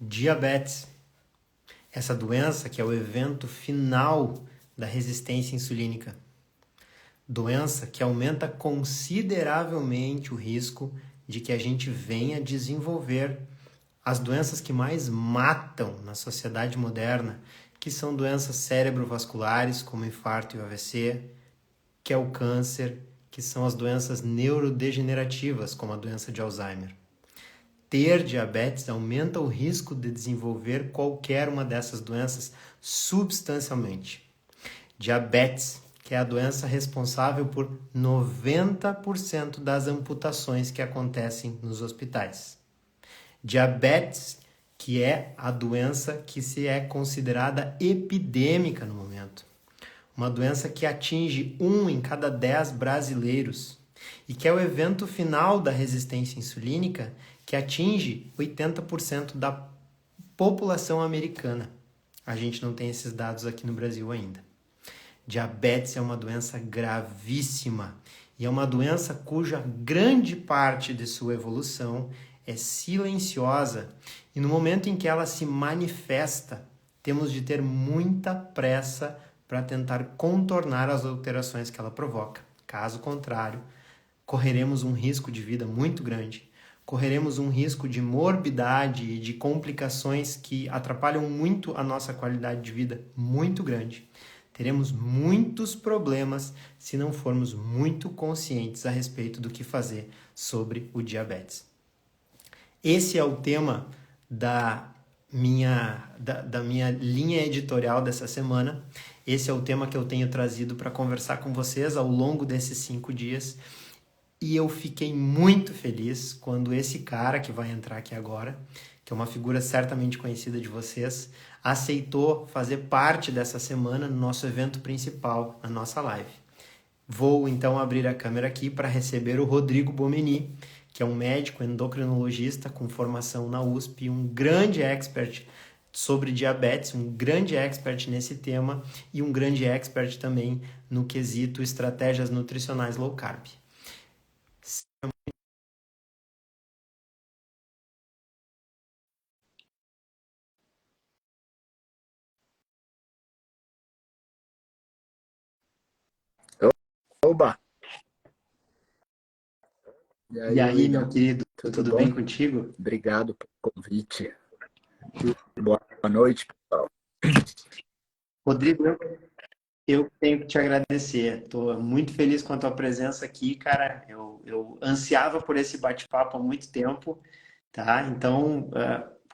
Diabetes, essa doença que é o evento final da resistência insulínica. Doença que aumenta consideravelmente o risco de que a gente venha desenvolver as doenças que mais matam na sociedade moderna, que são doenças cerebrovasculares, como infarto e AVC, que é o câncer, que são as doenças neurodegenerativas, como a doença de Alzheimer. Ter diabetes aumenta o risco de desenvolver qualquer uma dessas doenças substancialmente. Diabetes, que é a doença responsável por 90% das amputações que acontecem nos hospitais. Diabetes, que é a doença que se é considerada epidêmica no momento. Uma doença que atinge 1 em cada 10 brasileiros e que é o evento final da resistência insulínica que atinge 80% da população americana. A gente não tem esses dados aqui no Brasil ainda. Diabetes é uma doença gravíssima e é uma doença cuja grande parte de sua evolução é silenciosa e no momento em que ela se manifesta, temos de ter muita pressa para tentar contornar as alterações que ela provoca. Caso contrário, correremos um risco de vida muito grande, correremos um risco de morbidade e de complicações que atrapalham muito a nossa qualidade de vida muito grande. Teremos muitos problemas se não formos muito conscientes a respeito do que fazer sobre o diabetes. Esse é o tema da minha linha editorial dessa semana. Esse é o tema que eu tenho trazido para conversar com vocês ao longo desses 5 dias. E eu fiquei muito feliz quando esse cara que vai entrar aqui agora, que é uma figura certamente conhecida de vocês, aceitou fazer parte dessa semana no nosso evento principal, na nossa live. Vou então abrir a câmera aqui para receber o Rodrigo Bomeni, que é um médico endocrinologista com formação na USP, um grande expert sobre diabetes, um grande expert nesse tema e um grande expert também no quesito estratégias nutricionais low carb. Oba! E E aí, aí, meu William? querido, Tudo tudo bom? bem contigo? Obrigado pelo convite. Boa noite, pessoal. Rodrigo, eu tenho que te agradecer. Estou muito feliz com a tua presença aqui, cara. Eu ansiava por esse bate-papo há muito tempo, tá? Então,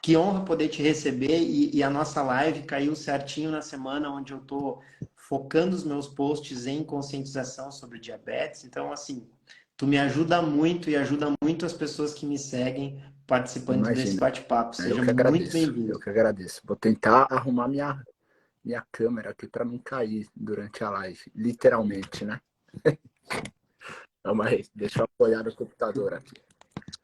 que honra poder te receber e a nossa live caiu certinho na semana onde eu estou focando os meus posts em conscientização sobre diabetes. Então, assim, tu me ajuda muito e ajuda muito as pessoas que me seguem participando desse Imagina, bate-papo. eu Seja que muito agradeço. Eu bem-vindo. que agradeço. Vou tentar arrumar minha câmera aqui para não cair durante a live, literalmente, né? Calma aí, deixa eu apoiar o computador aqui.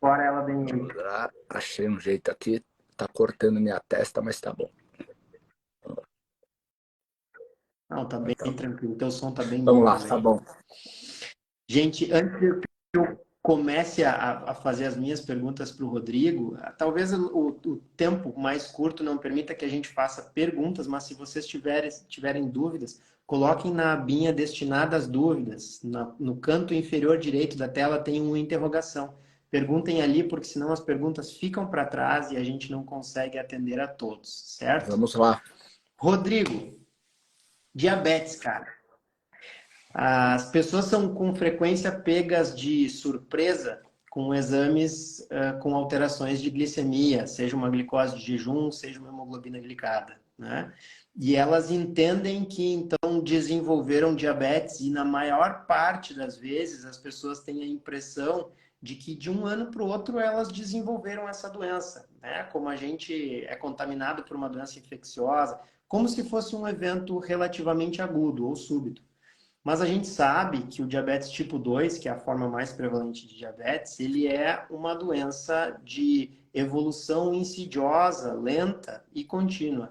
Fora ela bem aí. Achei um jeito aqui, tá cortando minha testa, mas tá bom. Não, tá bem Tá bom. tranquilo. Teu som tá bem Vamos bom lá, tá também. bom. Gente, antes que eu comece a fazer as minhas perguntas para o Rodrigo, talvez o tempo mais curto não permita que a gente faça perguntas, mas se vocês tiverem dúvidas, coloquem na abinha destinada às dúvidas. No canto inferior direito da tela tem uma interrogação. Perguntem ali, porque senão as perguntas ficam para trás e a gente não consegue atender a todos, certo? Vamos lá. Rodrigo, diabetes, cara. As pessoas são com frequência pegas de surpresa com exames com alterações de glicemia, seja uma glicose de jejum, seja uma hemoglobina glicada, né? E elas entendem que então desenvolveram diabetes e na maior parte das vezes as pessoas têm a impressão de que de um ano para o outro elas desenvolveram essa doença, né? Como a gente é contaminado por uma doença infecciosa, como se fosse um evento relativamente agudo ou súbito. Mas a gente sabe que o diabetes tipo 2, que é a forma mais prevalente de diabetes, ele é uma doença de evolução insidiosa, lenta e contínua.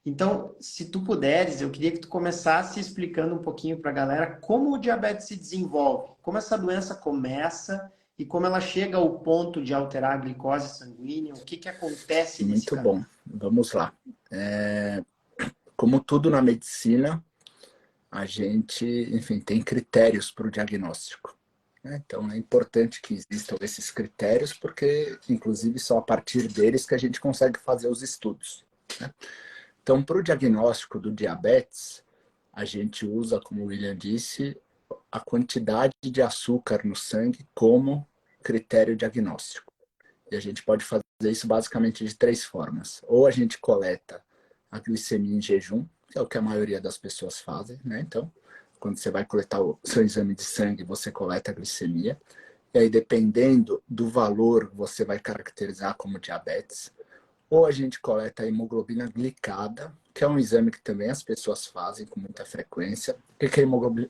Então, se tu puderes, eu queria que tu começasse explicando um pouquinho para a galera como o diabetes se desenvolve, como essa doença começa e como ela chega ao ponto de alterar a glicose sanguínea, o que que acontece nesse Muito caminho? bom. Vamos lá. Como tudo na medicina, a gente, enfim, tem critérios para o diagnóstico, né? Então, é importante que existam esses critérios, porque, inclusive, só a partir deles que a gente consegue fazer os estudos, né? Então, para o diagnóstico do diabetes, a gente usa, como o William disse, a quantidade de açúcar no sangue como critério diagnóstico. E a gente pode fazer isso basicamente de 3 formas. Ou a gente coleta a glicemia em jejum, que é o que a maioria das pessoas fazem, né? Então, quando você vai coletar o seu exame de sangue, você coleta a glicemia. E aí, dependendo do valor, você vai caracterizar como diabetes. Ou a gente coleta a hemoglobina glicada, que é um exame que também as pessoas fazem com muita frequência. O que a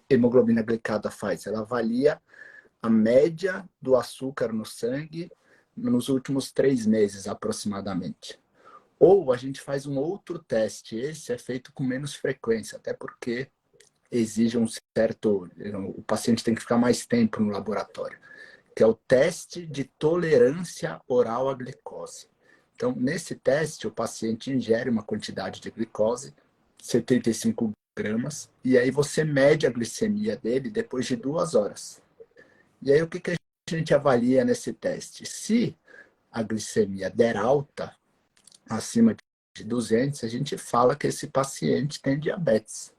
hemoglobina glicada faz? Ela avalia a média do açúcar no sangue nos últimos 3 meses, aproximadamente. Ou a gente faz um outro teste. Esse é feito com menos frequência, até porque exige um certo... O paciente tem que ficar mais tempo no laboratório, que é o teste de tolerância oral à glicose. Então, nesse teste, o paciente ingere uma quantidade de glicose, 75 gramas, e aí você mede a glicemia dele depois de 2 horas. E aí, o que a gente avalia nesse teste? Se a glicemia der alta, acima de 200, a gente fala que esse paciente tem diabetes,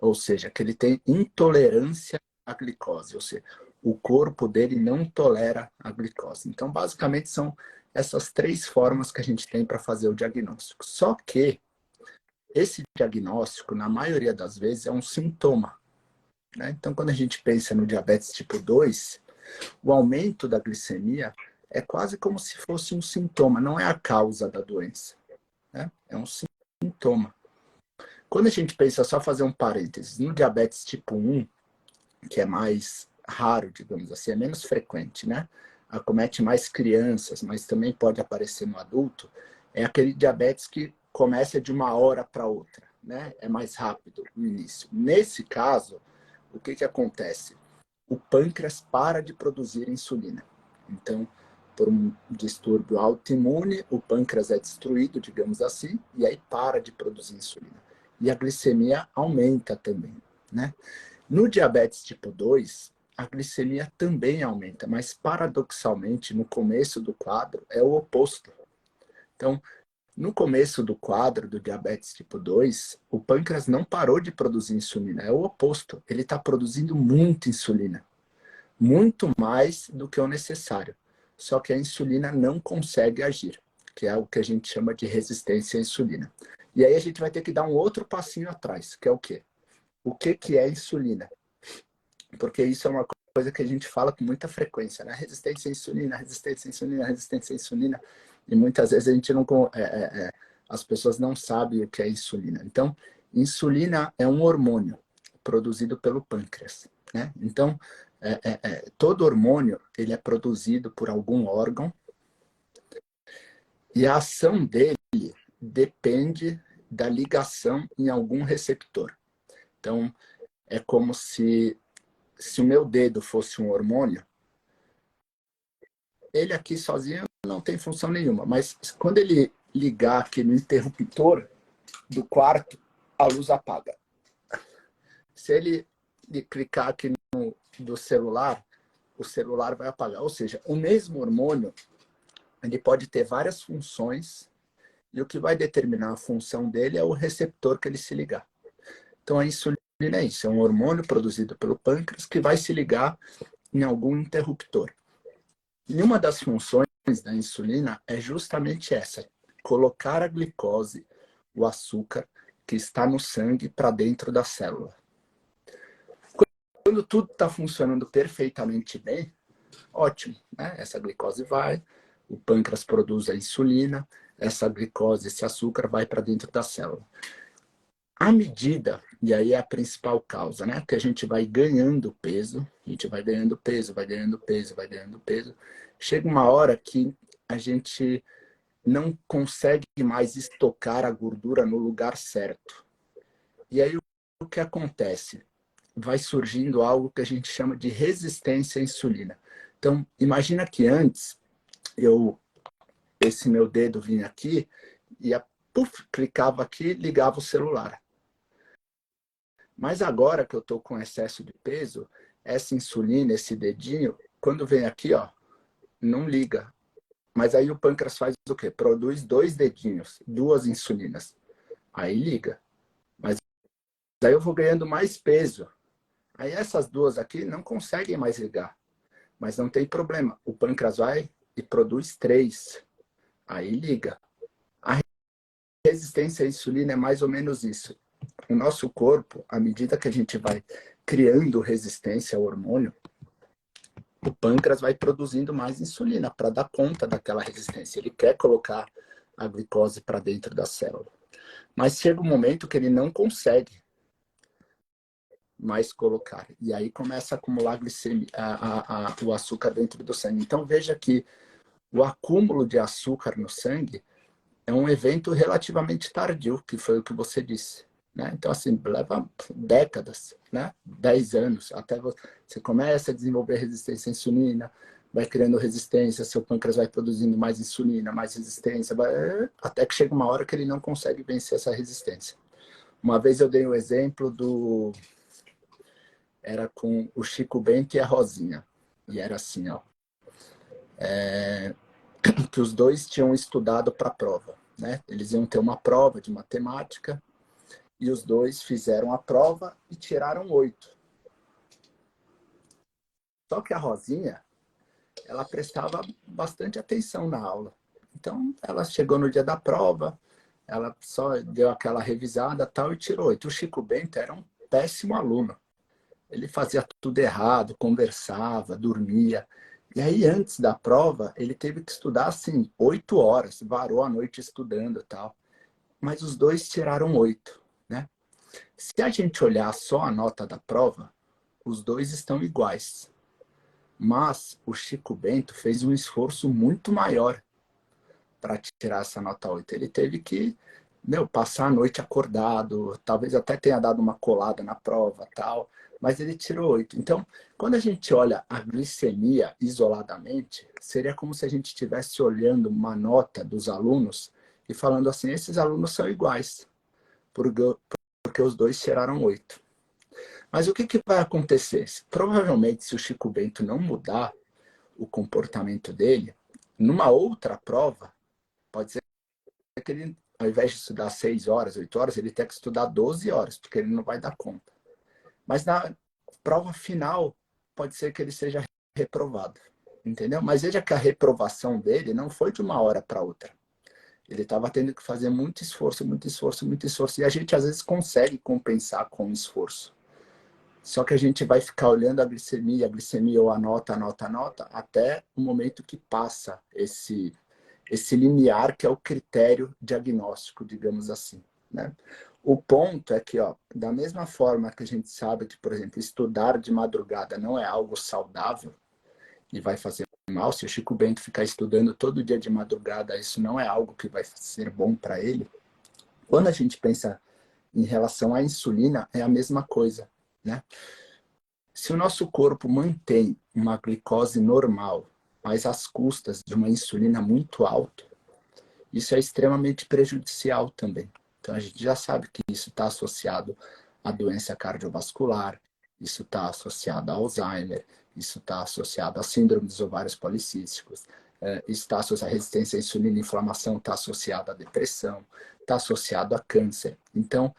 ou seja, que ele tem intolerância à glicose, ou seja, o corpo dele não tolera a glicose. Então, basicamente, são essas 3 formas que a gente tem para fazer o diagnóstico. Só que esse diagnóstico, na maioria das vezes, é um sintoma, né? Então, quando a gente pensa no diabetes tipo 2, o aumento da glicemia é quase como se fosse um sintoma, não é a causa da doença, né? É um sintoma. Quando a gente pensa, só fazer um parênteses, no diabetes tipo 1, que é mais raro, digamos assim, é menos frequente, né? Acomete mais crianças, mas também pode aparecer no adulto, é aquele diabetes que começa de uma hora para outra, né? É mais rápido no início. Nesse caso, o que acontece? O pâncreas para de produzir insulina. Então, por um distúrbio autoimune, o pâncreas é destruído, digamos assim, e aí para de produzir insulina. E a glicemia aumenta também, né? No diabetes tipo 2, a glicemia também aumenta, mas paradoxalmente, no começo do quadro, é o oposto. Então, no começo do quadro do diabetes tipo 2, o pâncreas não parou de produzir insulina, é o oposto. Ele está produzindo muita insulina, muito mais do que o necessário. Só que a insulina não consegue agir, que é o que a gente chama de resistência à insulina. E aí a gente vai ter que dar um outro passinho atrás, que é o quê? O que é insulina? Porque isso é uma coisa que a gente fala com muita frequência, né? Resistência à insulina, resistência à insulina, resistência à insulina. E muitas vezes a gente não... as pessoas não sabem o que é insulina. Então, insulina é um hormônio produzido pelo pâncreas, né? Então, todo hormônio ele é produzido por algum órgão e a ação dele depende da ligação em algum receptor. Então, é como se o meu dedo fosse um hormônio, ele aqui sozinho não tem função nenhuma, mas quando ele ligar aqui no interruptor do quarto, a luz apaga. Se ele clicar aqui do celular, o celular vai apagar. Ou seja, o mesmo hormônio ele pode ter várias funções e o que vai determinar a função dele é o receptor que ele se ligar. Então a insulina é isso, é um hormônio produzido pelo pâncreas que vai se ligar em algum interruptor. E uma das funções da insulina é justamente essa, colocar a glicose, o açúcar que está no sangue para dentro da célula. Quando tudo está funcionando perfeitamente bem, ótimo, né? Essa glicose vai, o pâncreas produz a insulina, essa glicose, esse açúcar vai para dentro da célula. À medida, e aí é a principal causa, né? Que a gente vai ganhando peso, a gente vai ganhando peso, vai ganhando peso, vai ganhando peso. Chega uma hora que a gente não consegue mais estocar a gordura no lugar certo. E aí o que acontece? Vai surgindo algo que a gente chama de resistência à insulina. Então, imagina que antes, esse meu dedo vinha aqui, ia, puff, clicava aqui, ligava o celular. Mas agora que eu estou com excesso de peso, essa insulina, esse dedinho, quando vem aqui, ó, não liga. Mas aí o pâncreas faz o quê? Produz 2 dedinhos, 2 insulinas. Aí liga. Mas aí eu vou ganhando mais peso. Aí essas 2 aqui não conseguem mais ligar. Mas não tem problema. O pâncreas vai e produz 3. Aí liga. A resistência à insulina é mais ou menos isso. O nosso corpo, à medida que a gente vai criando resistência ao hormônio, o pâncreas vai produzindo mais insulina para dar conta daquela resistência. Ele quer colocar a glicose para dentro da célula. Mas chega um momento que ele não consegue mais colocar. E aí começa a acumular glicemia, o açúcar dentro do sangue. Então veja que o acúmulo de açúcar no sangue é um evento relativamente tardio, que foi o que você disse. Né? Então, assim, leva décadas, né? 10 anos, até você começa a desenvolver resistência à insulina, vai criando resistência, seu pâncreas vai produzindo mais insulina, mais resistência, até que chega uma hora que ele não consegue vencer essa resistência. Uma vez eu dei um exemplo era com o Chico Bento e a Rosinha. E era assim, ó. Que os dois tinham estudado para a prova, né? Eles iam ter uma prova de matemática e os dois fizeram a prova e tiraram 8. Só que a Rosinha, ela prestava bastante atenção na aula. Então, ela chegou no dia da prova, ela só deu aquela revisada tal e tirou 8. O Chico Bento era um péssimo aluno. Ele fazia tudo errado, conversava, dormia. E aí, antes da prova, ele teve que estudar, assim, 8 horas. Varou a noite estudando e tal. Mas os dois tiraram 8, né? Se a gente olhar só a nota da prova, os dois estão iguais. Mas o Chico Bento fez um esforço muito maior para tirar essa nota 8. Ele teve que, passar a noite acordado, talvez até tenha dado uma colada na prova, tal, mas ele tirou 8. Então, quando a gente olha a glicemia isoladamente, seria como se a gente estivesse olhando uma nota dos alunos e falando assim, esses alunos são iguais, porque os dois tiraram 8. Mas o que vai acontecer? Provavelmente, se o Chico Bento não mudar o comportamento dele, numa outra prova, pode ser que ele, ao invés de estudar 6 horas, 8 horas, ele tenha que estudar 12 horas, porque ele não vai dar conta. Mas na prova final, pode ser que ele seja reprovado. Entendeu? Mas veja que a reprovação dele não foi de uma hora para outra. Ele estava tendo que fazer muito esforço, muito esforço, muito esforço. E a gente, às vezes, consegue compensar com esforço. Só que a gente vai ficar olhando a glicemia ou a nota, até o momento que passa esse limiar que é o critério diagnóstico, digamos assim. Né? O ponto é que, ó, da mesma forma que a gente sabe que, por exemplo, estudar de madrugada não é algo saudável e vai fazer mal, se o Chico Bento ficar estudando todo dia de madrugada, isso não é algo que vai ser bom para ele. Quando a gente pensa em relação à insulina, é a mesma coisa. Né? Se o nosso corpo mantém uma glicose normal, mas às custas de uma insulina muito alta, isso é extremamente prejudicial também. Então a gente já sabe que isso está associado à doença cardiovascular, isso está associado a Alzheimer, isso está associado a síndrome dos ovários policísticos, isso está associado à resistência à insulina, inflamação, está associado à depressão, está associado a câncer. Então,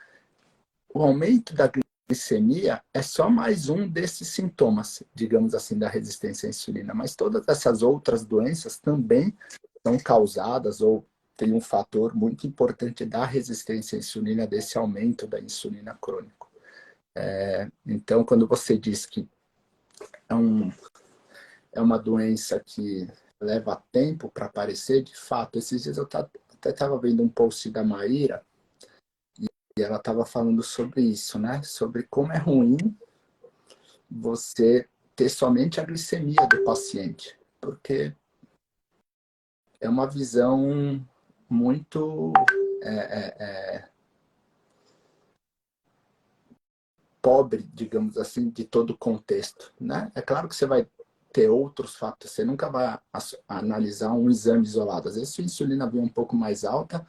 o aumento da glicemia é só mais um desses sintomas, digamos assim, da resistência à insulina. Mas todas essas outras doenças também são causadas ou tem um fator muito importante da resistência à insulina, desse aumento da insulina crônico. Então, quando você diz que é uma doença que leva tempo para aparecer, de fato, esses dias eu até estava vendo um post da Maíra, e ela estava falando sobre isso, né? Sobre como é ruim você ter somente a glicemia do paciente, porque é uma visão muito pobre, digamos assim, de todo o contexto, né? É claro que você vai ter outros fatores. Você nunca vai analisar um exame isolado. Às vezes, se a insulina vem um pouco mais alta,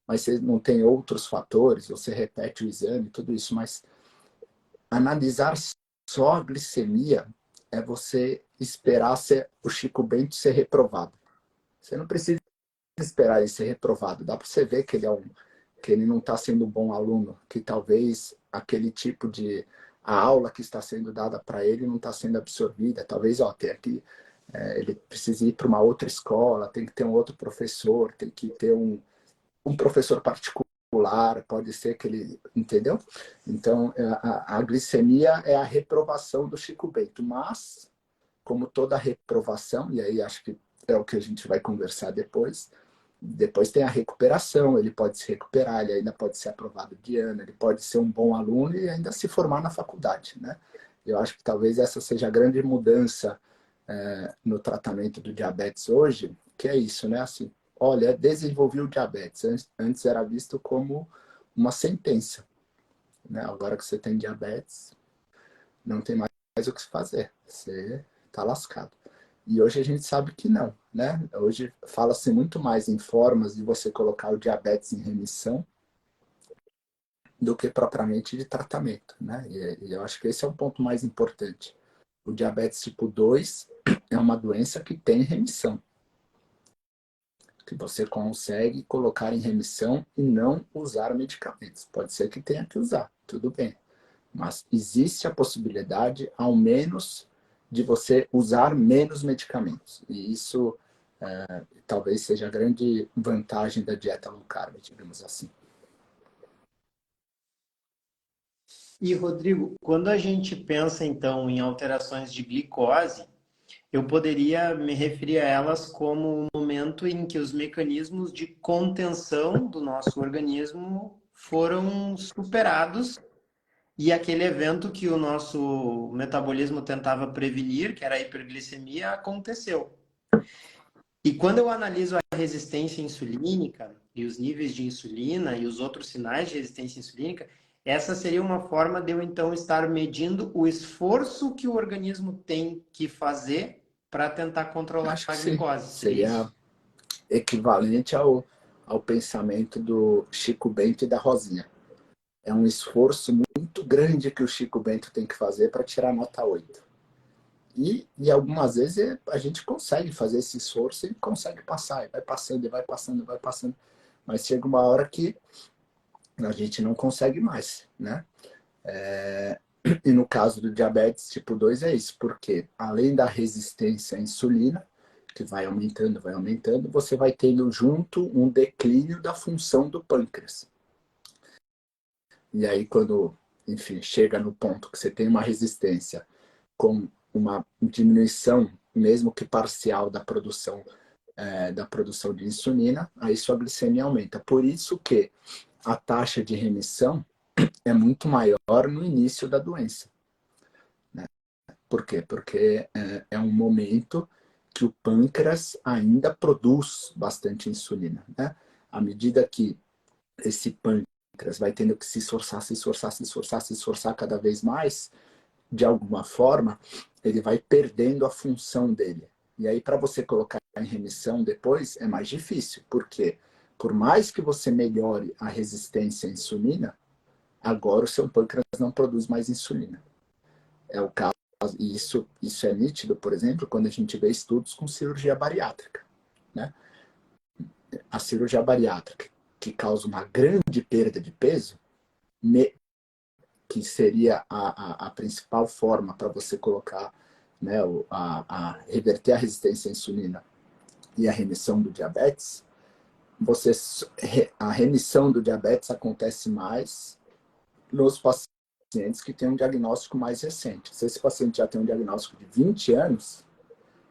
mas você não tem outros fatores, você repete o exame, tudo isso. Mas analisar só a glicemia é você esperar o Chico Bento ser reprovado. Você não precisa esperar ele ser reprovado. Dá para você ver que que ele não está sendo um bom aluno, que talvez aquele tipo de a aula que está sendo dada para ele não está sendo absorvida. Talvez, tem aqui, ele precise ir para uma outra escola, tem que ter um outro professor, tem que ter um professor particular, pode ser que ele, entendeu? Então, a glicemia é a reprovação do Chico Bento, mas, como toda reprovação, e aí acho que é o que a gente vai conversar depois tem a recuperação, ele pode se recuperar, ele ainda pode ser aprovado de ano, ele pode ser um bom aluno e ainda se formar na faculdade, né? Eu acho que talvez essa seja a grande mudança no tratamento do diabetes hoje, que é isso, né? Assim, olha, desenvolvi o diabetes. Antes era visto como uma sentença, né? Agora que você tem diabetes, não tem mais o que fazer. Você está lascado. E hoje a gente sabe que não, né? Hoje fala-se muito mais em formas de você colocar o diabetes em remissão do que propriamente de tratamento, né? E eu acho que esse é o ponto mais importante. O diabetes tipo 2 é uma doença que tem remissão, que você consegue colocar em remissão e não usar medicamentos. Pode ser que tenha que usar, tudo bem. Mas existe a possibilidade, ao menos, de você usar menos medicamentos. E isso talvez seja a grande vantagem da dieta low carb, digamos assim. E, Rodrigo, quando a gente pensa, então, em alterações de glicose, eu poderia me referir a elas como o momento em que os mecanismos de contenção do nosso organismo foram superados e aquele evento que o nosso metabolismo tentava prevenir, que era a hiperglicemia, aconteceu. E quando eu analiso a resistência insulínica e os níveis de insulina e os outros sinais de resistência insulínica, essa seria uma forma de eu então estar medindo o esforço que o organismo tem que fazer para tentar controlar Acho que a sim. glicose. Seria Seria isso? equivalente ao pensamento do Chico Bento e da Rosinha. É um esforço muito grande que o Chico Bento tem que fazer para tirar nota 8. E algumas vezes a gente consegue fazer esse esforço e consegue passar, e vai passando, e vai passando, e vai passando. Mas chega uma hora que a gente não consegue mais, né? E no caso do diabetes tipo 2 é isso, porque além da resistência à insulina, que vai aumentando, você vai tendo junto um declínio da função do pâncreas. E aí quando, enfim, chega no ponto que você tem uma resistência com uma diminuição, mesmo que parcial, da produção de insulina, aí sua glicemia aumenta. Por isso que a taxa de remissão é muito maior no início da doença. Né? Por quê? Porque é um momento que o pâncreas ainda produz bastante insulina. Né? À medida que esse pâncreas vai tendo que se esforçar, se esforçar, se esforçar, se esforçar cada vez mais, de alguma forma, ele vai perdendo a função dele. E aí, para você colocar em remissão depois, é mais difícil. Por quê? Por mais que você melhore a resistência à insulina, agora o seu pâncreas não produz mais insulina. É o caso, e isso é nítido, por exemplo, quando a gente vê estudos com cirurgia bariátrica. Né? A cirurgia bariátrica, que causa uma grande perda de peso, que seria a principal forma para você colocar, né, reverter a resistência à insulina e a remissão do diabetes, a remissão do diabetes acontece mais nos pacientes que têm um diagnóstico mais recente. Se esse paciente já tem um diagnóstico de 20 anos,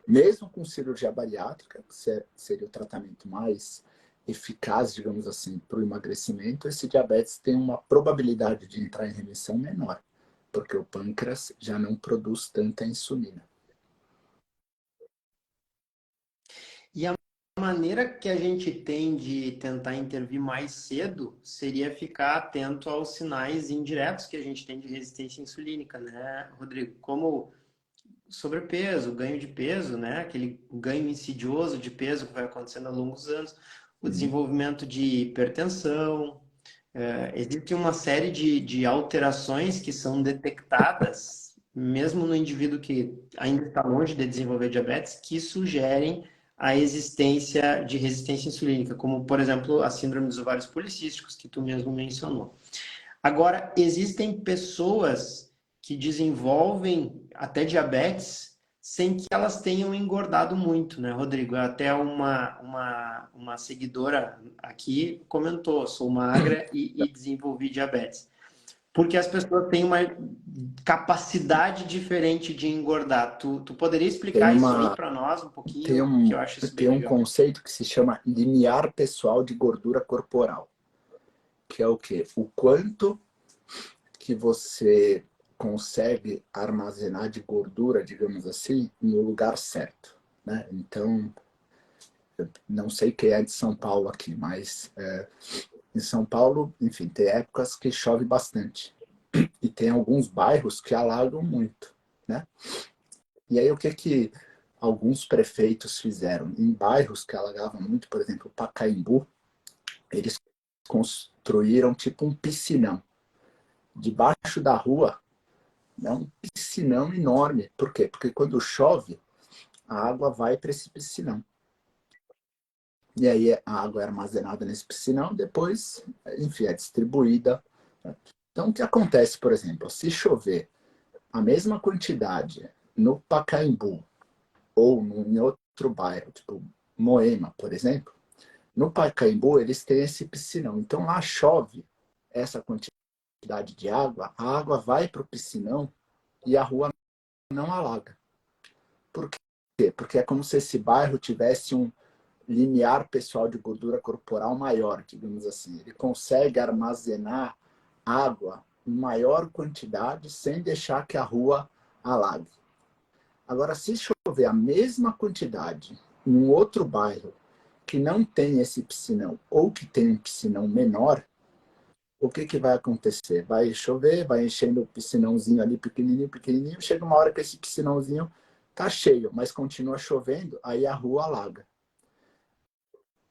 mesmo com cirurgia bariátrica, que seria o tratamento mais eficaz, digamos assim, para o emagrecimento, esse diabetes tem uma probabilidade de entrar em remissão menor, porque o pâncreas já não produz tanta insulina. E a maneira que a gente tem de tentar intervir mais cedo seria ficar atento aos sinais indiretos que a gente tem de resistência insulínica, né, Rodrigo? Como sobrepeso, ganho de peso, né? Aquele ganho insidioso de peso que vai acontecendo ao longo dos anos, o Sim. desenvolvimento de hipertensão. Existe uma série de alterações que são detectadas, mesmo no indivíduo que ainda está longe de desenvolver diabetes, que sugerem a existência de resistência insulínica, como, por exemplo, a síndrome dos ovários policísticos, que tu mesmo mencionou. Agora, existem pessoas que desenvolvem até diabetes sem que elas tenham engordado muito, né, Rodrigo? Até uma seguidora aqui comentou, sou magra e desenvolvi diabetes. Porque as pessoas têm uma capacidade diferente de engordar. Tu poderia Tem explicar isso aí uma, para nós um tem pouquinho, que um, eu acho isso bem tem um legal. conceito que se chama limiar pessoal de gordura corporal, que é o quê? O quanto que você consegue armazenar de gordura, digamos assim, no lugar certo, né? Então, não sei quem é de São Paulo aqui, mas em São Paulo, enfim, tem épocas que chove bastante e tem alguns bairros que alagam muito, né? E aí o que alguns prefeitos fizeram? Em bairros que alagavam muito, por exemplo, Pacaembu, eles construíram tipo um piscinão. Debaixo da rua, é um piscinão enorme. Por quê? Porque quando chove, a água vai para esse piscinão. E aí a água é armazenada nesse piscinão, depois, enfim, é distribuída. Então, o que acontece, por exemplo, se chover a mesma quantidade no Pacaembu ou em outro bairro, tipo Moema, por exemplo, no Pacaembu eles têm esse piscinão. Então lá chove essa quantidade de água, a água vai para o piscinão e a rua não alaga. Por quê? Porque é como se esse bairro tivesse um limiar pessoal de gordura corporal maior, digamos assim. Ele consegue armazenar água em maior quantidade sem deixar que a rua alague. Agora, se chover a mesma quantidade em um outro bairro que não tem esse piscinão ou que tem um piscinão menor, o que vai acontecer? Vai chover, vai enchendo o piscinãozinho ali pequenininho, pequenininho, chega uma hora que esse piscinãozinho tá cheio, mas continua chovendo, aí a rua alaga.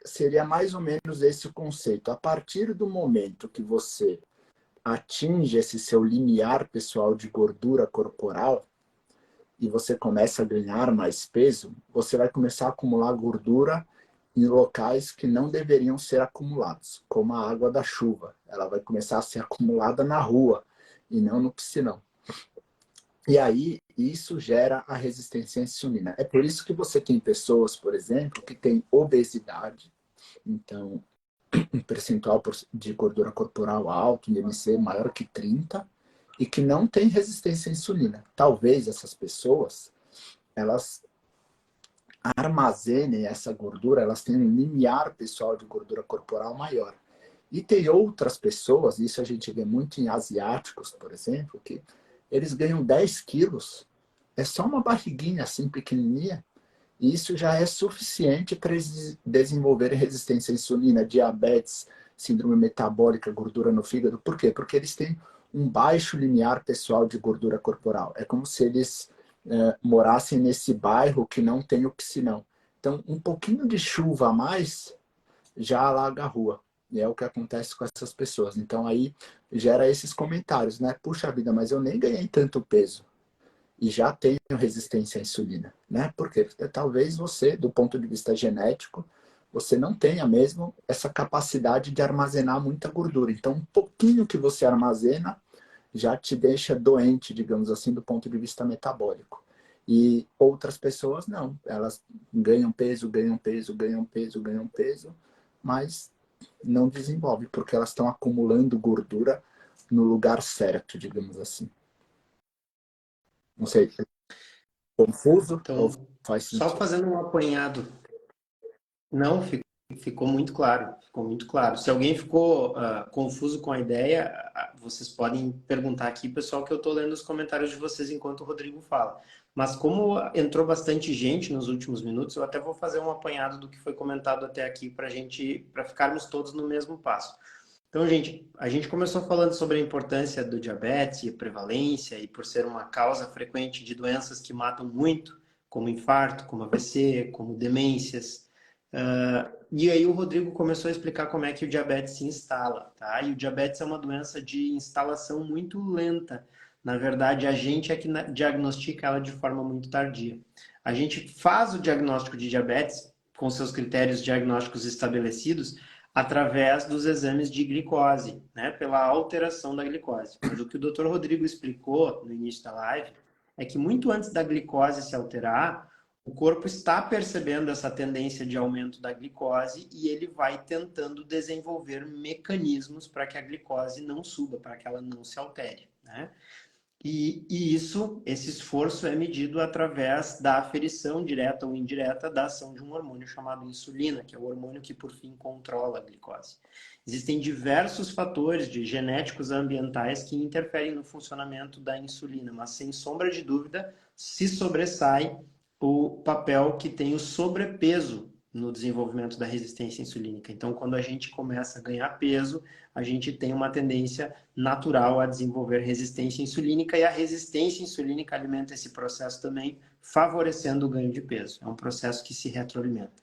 Seria mais ou menos esse o conceito. A partir do momento que você atinge esse seu limiar pessoal de gordura corporal e você começa a ganhar mais peso, você vai começar a acumular gordura em locais que não deveriam ser acumulados, como a água da chuva. Ela vai começar a ser acumulada na rua e não no piscinão. E aí, isso gera a resistência à insulina. É por isso que você tem pessoas, por exemplo, que têm obesidade, então, um percentual de gordura corporal alto, IMC maior que 30, e que não tem resistência à insulina. Talvez essas pessoas, elas armazenem essa gordura, elas têm um limiar pessoal de gordura corporal maior. E tem outras pessoas, isso a gente vê muito em asiáticos, por exemplo, que eles ganham 10 quilos, é só uma barriguinha assim pequenininha, e isso já é suficiente para eles desenvolverem resistência à insulina, diabetes, síndrome metabólica, gordura no fígado. Por quê? Porque eles têm um baixo limiar pessoal de gordura corporal. É como se eles morassem nesse bairro que não tem o piscinão. Então, um pouquinho de chuva a mais já alaga a rua. E é o que acontece com essas pessoas. Então, aí gera esses comentários, né? Puxa vida, mas eu nem ganhei tanto peso e já tenho resistência à insulina, né? Porque talvez você, do ponto de vista genético, você não tenha mesmo essa capacidade de armazenar muita gordura. Então, um pouquinho que você armazena já te deixa doente, digamos assim, do ponto de vista metabólico. E outras pessoas não, elas ganham peso, ganham peso, ganham peso, ganham peso, mas não desenvolvem, porque elas estão acumulando gordura no lugar certo, digamos assim. Não sei, confuso ou Então, faz só sentido? fazendo um apanhado. Não, ficou muito claro, ficou muito claro. Se alguém ficou confuso com a ideia, vocês podem perguntar aqui, pessoal, que eu estou lendo os comentários de vocês enquanto o Rodrigo fala. Mas como entrou bastante gente nos últimos minutos, eu até vou fazer um apanhado do que foi comentado até aqui para ficarmos todos no mesmo passo. Então, gente, a gente começou falando sobre a importância do diabetes e a prevalência, e por ser uma causa frequente de doenças que matam muito, como infarto, como AVC, como demências. E aí o Rodrigo começou a explicar como é que o diabetes se instala, tá? E o diabetes é uma doença de instalação muito lenta. Na verdade, a gente é que diagnostica ela de forma muito tardia. A gente faz o diagnóstico de diabetes com seus critérios diagnósticos estabelecidos através dos exames de glicose, né? Pela alteração da glicose. Mas o que o Dr. Rodrigo explicou no início da live é que muito antes da glicose se alterar, o corpo está percebendo essa tendência de aumento da glicose e ele vai tentando desenvolver mecanismos para que a glicose não suba, para que ela não se altere, né? E esse esforço é medido através da aferição direta ou indireta da ação de um hormônio chamado insulina, que é o hormônio que, por fim, controla a glicose. Existem diversos fatores de genéticos ambientais que interferem no funcionamento da insulina, mas, sem sombra de dúvida, se sobressai o papel que tem o sobrepeso no desenvolvimento da resistência insulínica. Então, quando a gente começa a ganhar peso, a gente tem uma tendência natural a desenvolver resistência insulínica, e a resistência insulínica alimenta esse processo também, favorecendo o ganho de peso. É um processo que se retroalimenta.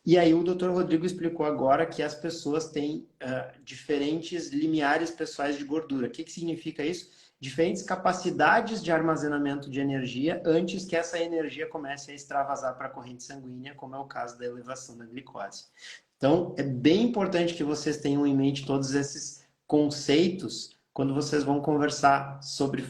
E aí o Dr. Rodrigo explicou agora que as pessoas têm diferentes limiares pessoais de gordura. O que significa isso? Diferentes capacidades de armazenamento de energia antes que essa energia comece a extravasar para a corrente sanguínea, como é o caso da elevação da glicose. Então, é bem importante que vocês tenham em mente todos esses conceitos quando vocês vão conversar sobre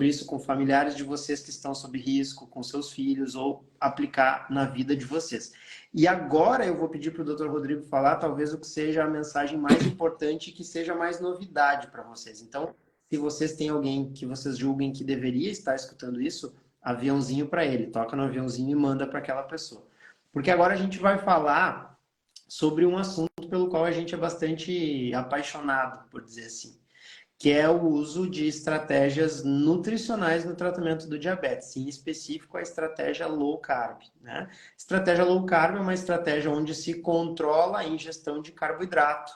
isso com familiares de vocês que estão sob risco, com seus filhos, ou aplicar na vida de vocês. E agora eu vou pedir para o Dr. Rodrigo falar talvez o que seja a mensagem mais importante e que seja mais novidade para vocês. Então, se vocês têm alguém que vocês julguem que deveria estar escutando isso, aviãozinho para ele. Toca no aviãozinho e manda para aquela pessoa. Porque agora a gente vai falar sobre um assunto pelo qual a gente é bastante apaixonado, por dizer assim, que é o uso de estratégias nutricionais no tratamento do diabetes, em específico a estratégia low carb, né? Estratégia low carb é uma estratégia onde se controla a ingestão de carboidrato.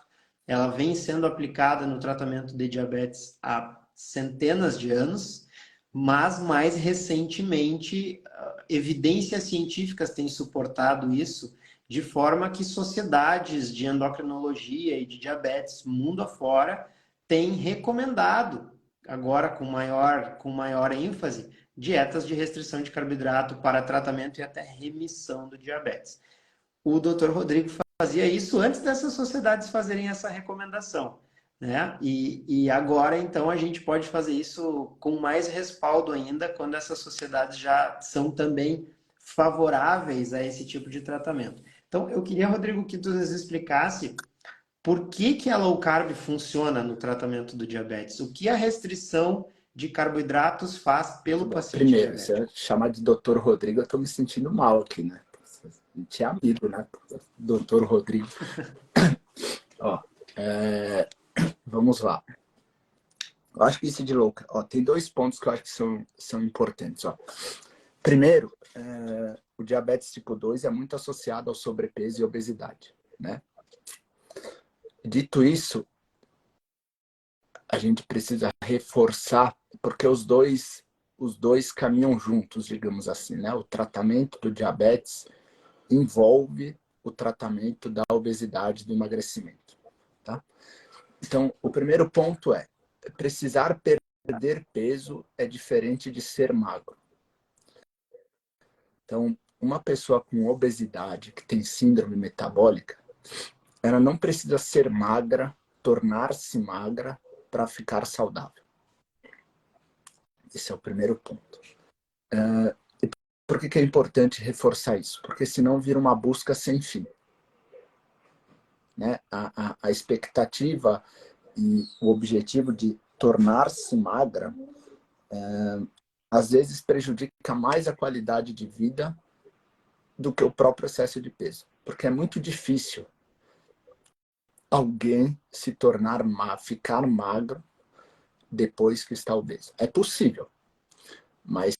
Ela vem sendo aplicada no tratamento de diabetes há centenas de anos, mas mais recentemente evidências científicas têm suportado isso, de forma que sociedades de endocrinologia e de diabetes mundo afora têm recomendado, agora com maior ênfase, dietas de restrição de carboidrato para tratamento e até remissão do diabetes. O Dr. Rodrigo fazia isso antes dessas sociedades fazerem essa recomendação, né? E agora, então, a gente pode fazer isso com mais respaldo ainda, quando essas sociedades já são também favoráveis a esse tipo de tratamento. Então, eu queria, Rodrigo, que tu nos explicasse por que a low carb funciona no tratamento do diabetes? O que a restrição de carboidratos faz pelo paciente Primeiro, se diabético? eu chamar de Dr. Rodrigo, eu estou me sentindo mal aqui, né? A gente é amigo, né? Dr. Rodrigo. Ó, vamos lá. Eu acho que isso de louca. Ó, tem dois pontos que eu acho que são importantes. Ó. Primeiro, o diabetes tipo 2 é muito associado ao sobrepeso e obesidade, né? Dito isso, a gente precisa reforçar, porque os dois caminham juntos, digamos assim, né? O tratamento do diabetes envolve o tratamento da obesidade e do emagrecimento, tá? Então, o primeiro ponto é: precisar perder peso é diferente de ser magro. Então, uma pessoa com obesidade, que tem síndrome metabólica, ela não precisa ser magra, tornar-se magra para ficar saudável. Esse é o primeiro ponto. Por que é importante reforçar isso? Porque senão vira uma busca sem fim. Né? A expectativa e o objetivo de tornar-se magra às vezes prejudica mais a qualidade de vida do que o próprio excesso de peso. Porque é muito difícil alguém se tornar ficar magro depois que está obeso. É possível, mas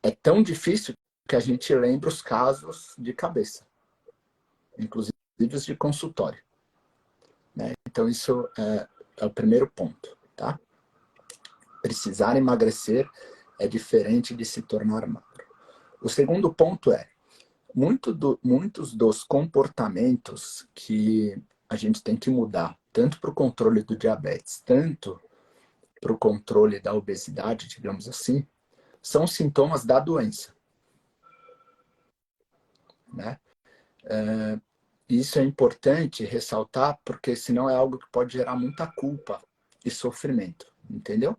é tão difícil que a gente lembra os casos de cabeça, inclusive os de consultório. Né? Então, isso é o primeiro ponto, tá? Precisar emagrecer é diferente de se tornar magro. O segundo ponto é, muitos dos comportamentos que a gente tem que mudar, tanto para o controle do diabetes, tanto para o controle da obesidade, digamos assim, são sintomas da doença, né? Isso é importante ressaltar, porque senão é algo que pode gerar muita culpa e sofrimento, entendeu?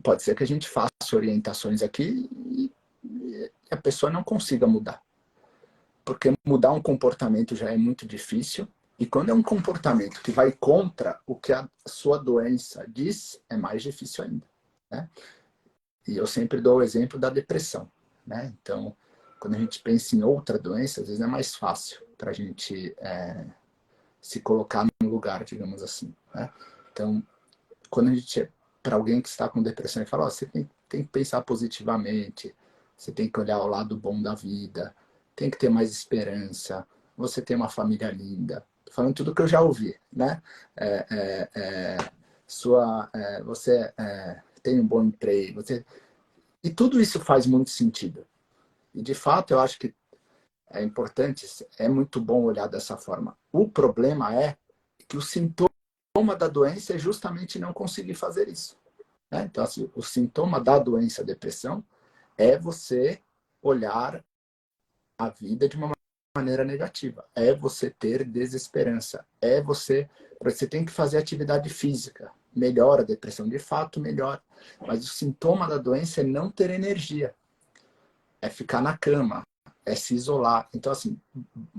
Pode ser que a gente faça orientações aqui e a pessoa não consiga mudar. Porque mudar um comportamento já é muito difícil, e quando é um comportamento que vai contra o que a sua doença diz, é mais difícil ainda, né? E eu sempre dou o exemplo da depressão, né? Então, quando a gente pensa em outra doença, às vezes é mais fácil para a gente se colocar no lugar, digamos assim, né? Então, quando a gente, para alguém que está com depressão, e fala, você tem que pensar positivamente, você tem que olhar o lado bom da vida, tem que ter mais esperança, você tem uma família linda. Tô falando tudo que eu já ouvi, né? Você tem um bom emprego, e tudo isso faz muito sentido. E, de fato, eu acho que é importante, é muito bom olhar dessa forma. O problema é que o sintoma da doença é justamente não conseguir fazer isso, né? Então, assim, o sintoma da doença, a depressão, é você olhar a vida de uma maneira negativa, é você ter desesperança, você tem que fazer atividade física, melhora a depressão, de fato melhora, mas o sintoma da doença é não ter energia, é ficar na cama, é se isolar. Então, assim,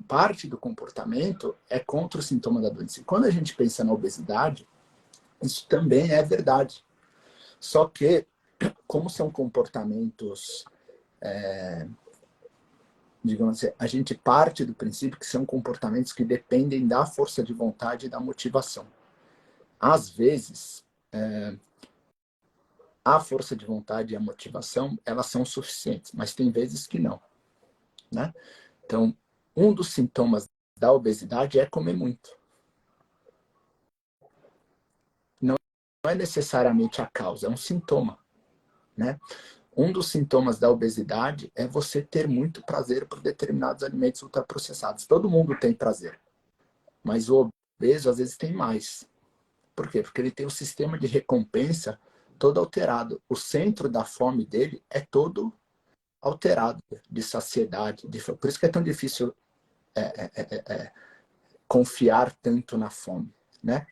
parte do comportamento é contra o sintoma da doença. E quando a gente pensa na obesidade, isso também é verdade. Só que, como são comportamentos, digamos assim, a gente parte do princípio que são comportamentos que dependem da força de vontade e da motivação. Às vezes, a força de vontade e a motivação, elas são suficientes, mas tem vezes que não, né? Então, um dos sintomas da obesidade é comer muito. Não é necessariamente a causa, é um sintoma, né? Um dos sintomas da obesidade é você ter muito prazer por determinados alimentos ultraprocessados. Todo mundo tem prazer, mas o obeso às vezes tem mais. Por quê? Porque ele tem um sistema de recompensa todo alterado. O centro da fome dele é todo alterado, de saciedade. Por isso que é tão difícil confiar tanto na fome, né?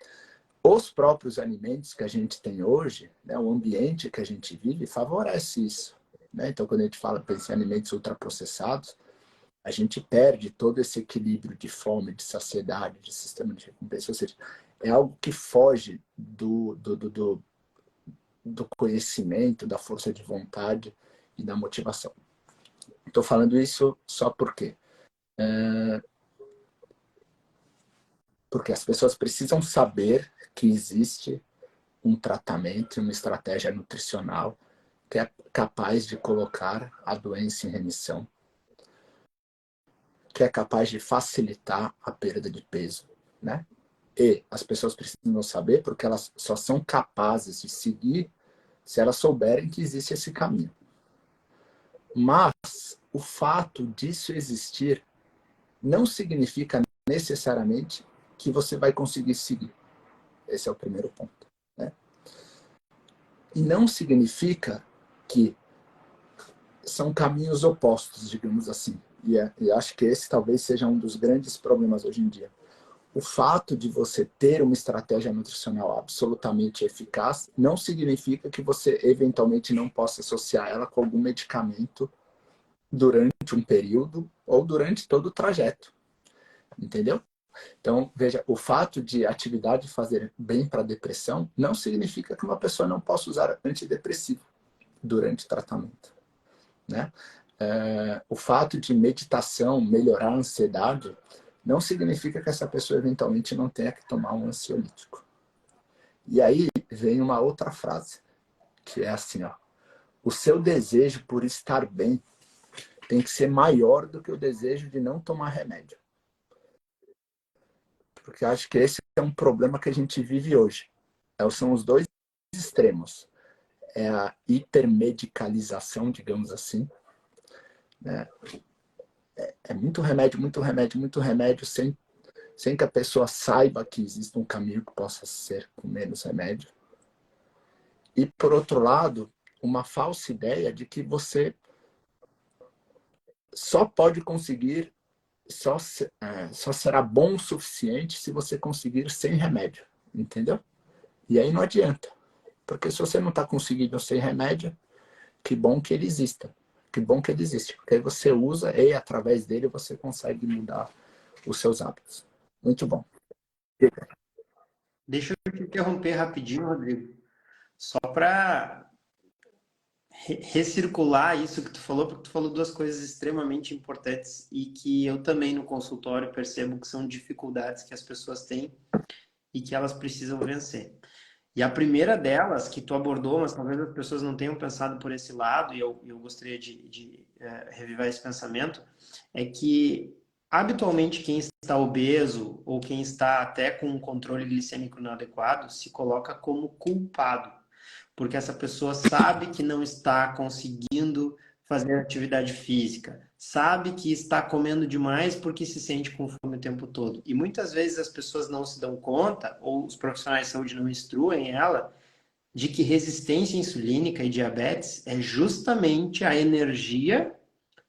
Os próprios alimentos que a gente tem hoje, né, o ambiente que a gente vive, favorece isso, né? Então, quando a gente pensa em alimentos ultraprocessados, a gente perde todo esse equilíbrio de fome, de saciedade, de sistema de recompensa. Ou seja, é algo que foge do conhecimento, da força de vontade e da motivação. Estou falando isso só porque as pessoas precisam saber que existe um tratamento, uma estratégia nutricional que é capaz de colocar a doença em remissão, que é capaz de facilitar a perda de peso, né? E as pessoas precisam saber porque elas só são capazes de seguir se elas souberem que existe esse caminho. Mas o fato disso existir não significa necessariamente que você vai conseguir seguir. Esse é o primeiro ponto, né? E não significa que são caminhos opostos, digamos assim. E acho que esse talvez seja um dos grandes problemas hoje em dia. O fato de você ter uma estratégia nutricional absolutamente eficaz não significa que você eventualmente não possa associar ela com algum medicamento durante um período ou durante todo o trajeto. Entendeu? Então, veja, o fato de atividade fazer bem para a depressão não significa que uma pessoa não possa usar antidepressivo durante o tratamento, né? O fato de meditação melhorar a ansiedade não significa que essa pessoa eventualmente não tenha que tomar um ansiolítico. E aí vem uma outra frase, que é assim, ó: o seu desejo por estar bem tem que ser maior do que o desejo de não tomar remédio. porque eu acho que esse é um problema que a gente vive hoje. São os dois extremos. É a hipermedicalização, digamos assim, né? É muito remédio, muito remédio, muito remédio, sem que a pessoa saiba que existe um caminho que possa ser com menos remédio. E, por outro lado, uma falsa ideia de que você só pode conseguir, só será bom o suficiente se você conseguir sem remédio, entendeu? E aí não adianta, porque se você não está conseguindo sem remédio, que bom que ele exista, que bom que ele existe, porque aí você usa e através dele você consegue mudar os seus hábitos. Muito bom. Deixa eu te interromper rapidinho, Rodrigo, só para recircular isso que tu falou, porque tu falou duas coisas extremamente importantes e que eu também no consultório percebo que são dificuldades que as pessoas têm e que elas precisam vencer. E a primeira delas, que tu abordou, mas talvez as pessoas não tenham pensado por esse lado, e eu gostaria de revivar esse pensamento, é que habitualmente quem está obeso ou quem está até com um controle glicêmico inadequado se coloca como culpado, porque essa pessoa sabe que não está conseguindo fazer atividade física, sabe que está comendo demais porque se sente com fome o tempo todo. E muitas vezes as pessoas não se dão conta, ou os profissionais de saúde não instruem ela, de que resistência insulínica e diabetes é justamente a energia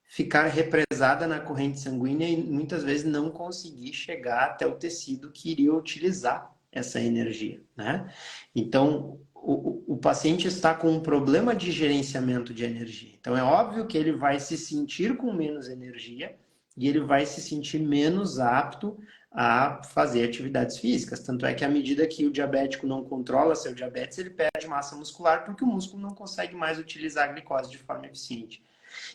ficar represada na corrente sanguínea e muitas vezes não conseguir chegar até o tecido que iria utilizar essa energia, né? Então, o paciente está com um problema de gerenciamento de energia. Então, é óbvio que ele vai se sentir com menos energia e ele vai se sentir menos apto a fazer atividades físicas. Tanto é que à medida que o diabético não controla seu diabetes, ele perde massa muscular porque o músculo não consegue mais utilizar a glicose de forma eficiente.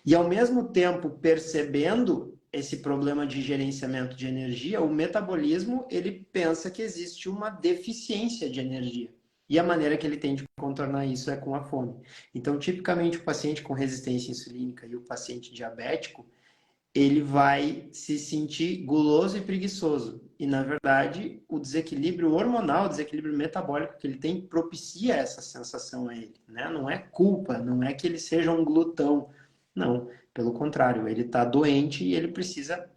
E ao mesmo tempo, percebendo esse problema de gerenciamento de energia, o metabolismo, ele pensa que existe uma deficiência de energia. E a maneira que ele tem de contornar isso é com a fome. Então, tipicamente, o paciente com resistência insulínica e o paciente diabético, ele vai se sentir guloso e preguiçoso. E, na verdade, o desequilíbrio hormonal, o desequilíbrio metabólico que ele tem, propicia essa sensação a ele, né? Não é culpa, não é que ele seja um glutão. Não, pelo contrário, ele está doente e ele precisa,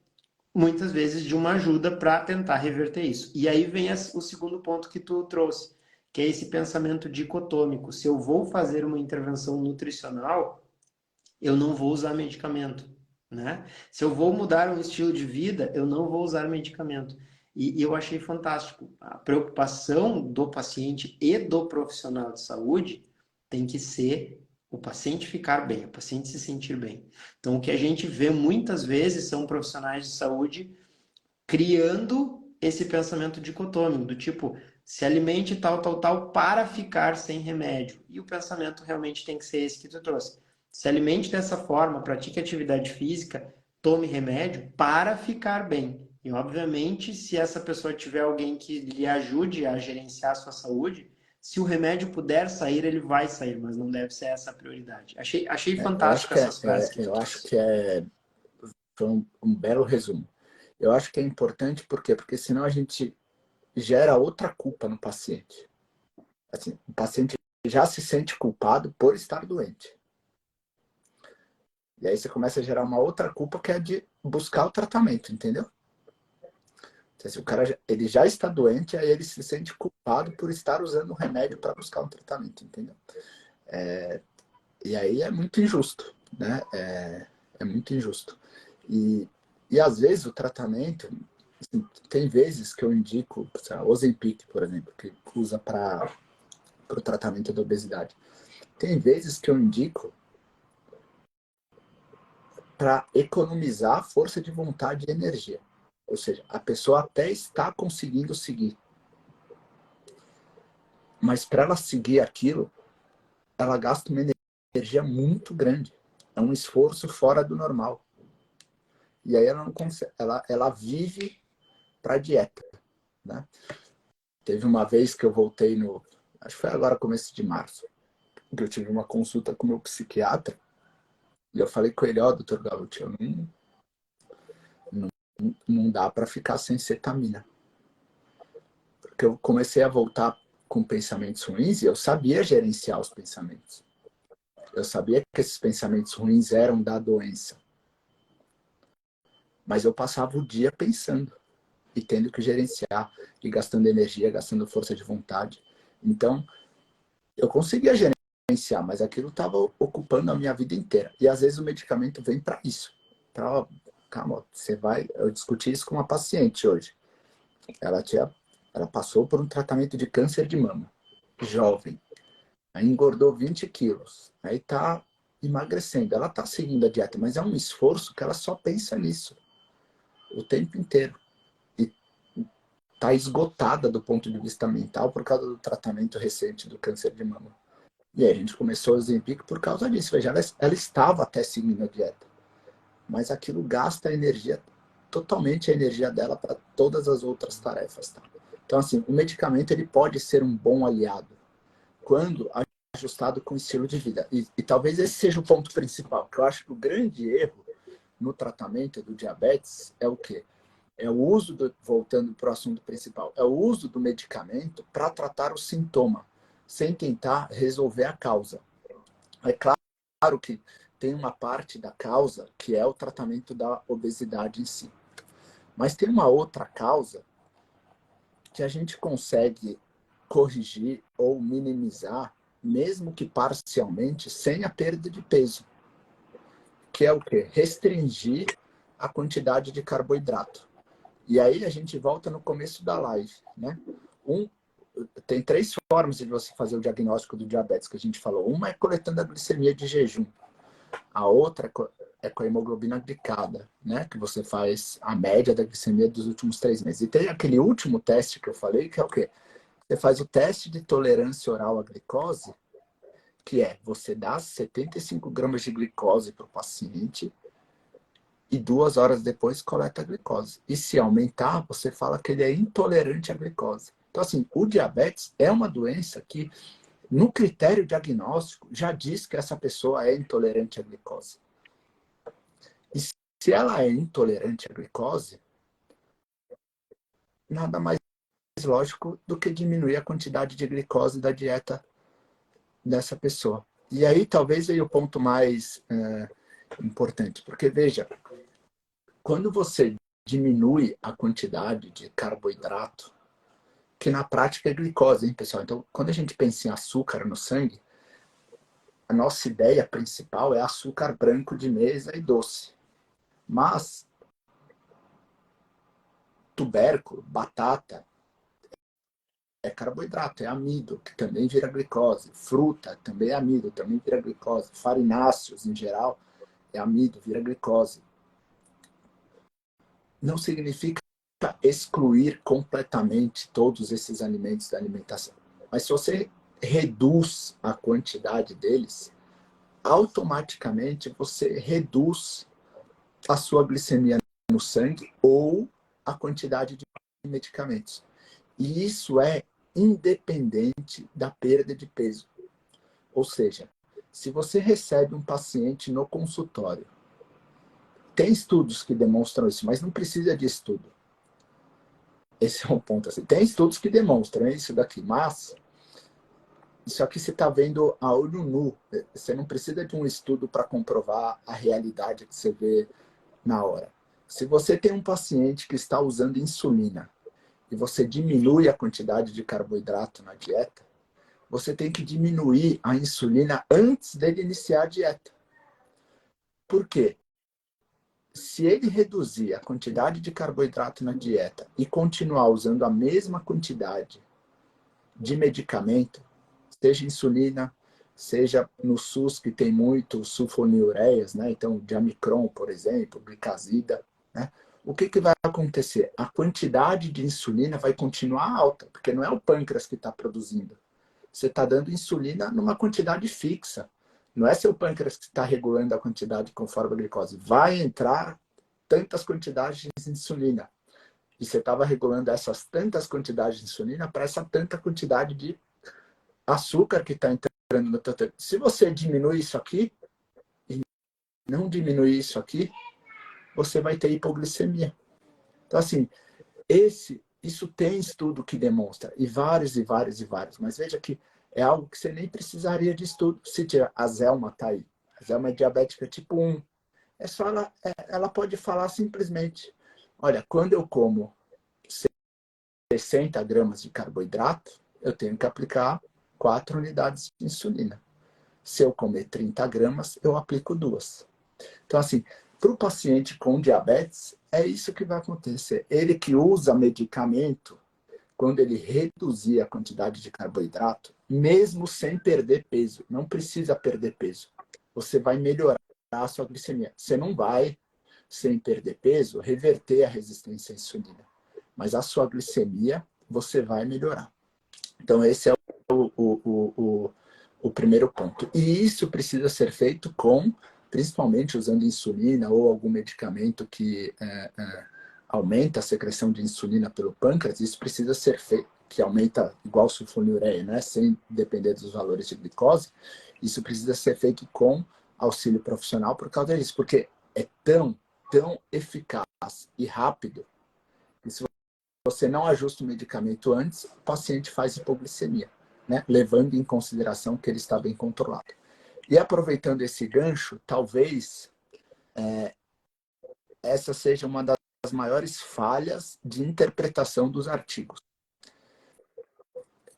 muitas vezes, de uma ajuda para tentar reverter isso. E aí vem o segundo ponto que tu trouxe, que é esse pensamento dicotômico. Se eu vou fazer uma intervenção nutricional, eu não vou usar medicamento, né? Se eu vou mudar um estilo de vida, eu não vou usar medicamento. E eu achei fantástico. A preocupação do paciente e do profissional de saúde tem que ser o paciente ficar bem, o paciente se sentir bem. Então, o que a gente vê muitas vezes são profissionais de saúde criando esse pensamento dicotômico, do tipo, se alimente tal, tal, tal, para ficar sem remédio. E o pensamento realmente tem que ser esse que tu trouxe. Se alimente dessa forma, pratique atividade física, tome remédio para ficar bem. E, obviamente, se essa pessoa tiver alguém que lhe ajude a gerenciar a sua saúde, se o remédio puder sair, ele vai sair, mas não deve ser essa a prioridade. Achei fantástico essas frases que tu eu acho trouxe. que foi um belo resumo. Eu acho que é importante, por quê? Porque senão a gente gera outra culpa no paciente. Assim, o paciente já se sente culpado por estar doente. E aí você começa a gerar uma outra culpa que é de buscar o tratamento, entendeu? Então, se o cara ele já está doente, aí ele se sente culpado por estar usando o remédio para buscar um tratamento, entendeu? E aí é muito injusto, né? É muito injusto. E às vezes o tratamento, assim, tem vezes que eu indico, sei lá, Ozempic, por exemplo, que usa para o tratamento da obesidade. Tem vezes que eu indico para economizar força de vontade e energia. Ou seja, a pessoa até está conseguindo seguir, mas para ela seguir aquilo, ela gasta uma energia muito grande. É um esforço fora do normal. E aí ela não consegue, ela vive para dieta, né? Teve uma vez que eu voltei acho que foi agora começo de março, que eu tive uma consulta com o meu psiquiatra e eu falei com ele, doutor Galucci, não dá para ficar sem cetamina. Porque eu comecei a voltar com pensamentos ruins e eu sabia gerenciar os pensamentos. Eu sabia que esses pensamentos ruins eram da doença. Mas eu passava o dia pensando e tendo que gerenciar e gastando energia, gastando força de vontade. Então, eu conseguia gerenciar, mas aquilo estava ocupando a minha vida inteira. E às vezes o medicamento vem para isso. Pra, calma, você vai. Eu discuti isso com uma paciente hoje. Ela passou por um tratamento de câncer de mama, jovem. Aí engordou 20 quilos. Aí tá emagrecendo. Ela tá seguindo a dieta, mas é um esforço que ela só pensa nisso o tempo inteiro. E tá esgotada do ponto de vista mental por causa do tratamento recente do câncer de mama. E aí a gente começou o Ozempic por causa disso. Veja, ela estava até seguindo a dieta, mas aquilo gasta a energia, totalmente a energia dela para todas as outras tarefas. Tá? Então, assim, o medicamento ele pode ser um bom aliado quando ajustado com o estilo de vida. E talvez esse seja o ponto principal, que eu acho que o grande erro no tratamento do diabetes é o quê? É o uso, voltando para o assunto principal, é o uso do medicamento para tratar o sintoma, sem tentar resolver a causa. É claro que tem uma parte da causa que é o tratamento da obesidade em si. Mas tem uma outra causa que a gente consegue corrigir ou minimizar, mesmo que parcialmente, sem a perda de peso. Que é o quê? Restringir a quantidade de carboidrato. E aí a gente volta no começo da live, né? Tem 3 formas de você fazer o diagnóstico do diabetes que a gente falou. Uma é coletando a glicemia de jejum. A outra é com a hemoglobina glicada, né? Que você faz a média da glicemia dos últimos 3 meses. E tem aquele último teste que eu falei, que é o quê? Você faz o teste de tolerância oral à glicose, que é você dá 75 gramas de glicose para o paciente e 2 horas depois coleta a glicose. E se aumentar, você fala que ele é intolerante à glicose. Então, assim, o diabetes é uma doença que, no critério diagnóstico, já diz que essa pessoa é intolerante à glicose. E se ela é intolerante à glicose, nada mais lógico do que diminuir a quantidade de glicose da dieta dessa pessoa. E aí talvez aí o ponto mais importante, porque veja, quando você diminui a quantidade de carboidrato, que na prática é glicose, hein, pessoal? Então, quando a gente pensa em açúcar no sangue, a nossa ideia principal é açúcar branco de mesa e doce. Mas tubérculo, batata, é carboidrato, é amido, que também vira glicose. Fruta também é amido, também vira glicose. Farináceos, em geral, é amido, vira glicose. Não significa excluir completamente todos esses alimentos da alimentação. Mas se você reduz a quantidade deles, automaticamente você reduz a sua glicemia no sangue ou a quantidade de medicamentos. E isso é independente da perda de peso. Ou seja, se você recebe um paciente no consultório, tem estudos que demonstram isso, mas não precisa de estudo. Esse é um ponto assim. Tem estudos que demonstram isso daqui, mas isso aqui você está vendo a olho nu. Você não precisa de um estudo para comprovar a realidade que você vê na hora. Se você tem um paciente que está usando insulina e você diminui a quantidade de carboidrato na dieta, você tem que diminuir a insulina antes dele iniciar a dieta. Por quê? Se ele reduzir a quantidade de carboidrato na dieta e continuar usando a mesma quantidade de medicamento, seja insulina, seja no SUS que tem muito sulfonilureias, né? Então, Diamicron, por exemplo, glicazida, né? O que vai acontecer? A quantidade de insulina vai continuar alta, porque não é o pâncreas que está produzindo. Você está dando insulina numa quantidade fixa. Não é seu pâncreas que está regulando a quantidade conforme a glicose. Vai entrar tantas quantidades de insulina. E você estava regulando essas tantas quantidades de insulina para essa tanta quantidade de açúcar que está entrando no teu tempo. Se você diminui isso aqui e não diminuir isso aqui, você vai ter hipoglicemia. Então, assim, esse Isso tem estudo que demonstra, e vários, e vários, e vários. Mas veja que é algo que você nem precisaria de estudo. Se tiver, a Zelma está aí. A Zelma é diabética tipo 1. É só ela pode falar simplesmente, olha, quando eu como 60 gramas de carboidrato, eu tenho que aplicar 4 unidades de insulina. Se eu comer 30 gramas, eu aplico 2. Então, assim, para o paciente com diabetes, é isso que vai acontecer. Ele que usa medicamento, quando ele reduzir a quantidade de carboidrato, mesmo sem perder peso, não precisa perder peso, você vai melhorar a sua glicemia. Você não vai, sem perder peso, reverter a resistência à insulina, mas a sua glicemia você vai melhorar. Então, esse é o primeiro ponto. E isso precisa ser feito principalmente usando insulina ou algum medicamento que aumenta a secreção de insulina pelo pâncreas. Isso precisa ser feito, que aumenta igual sulfonilureia, né? Sem depender dos valores de glicose. Isso precisa ser feito com auxílio profissional por causa disso, porque é tão eficaz e rápido que se você não ajusta o medicamento antes, o paciente faz hipoglicemia, né? Levando em consideração que ele está bem controlado. E aproveitando esse gancho, talvez essa seja uma das maiores falhas de interpretação dos artigos,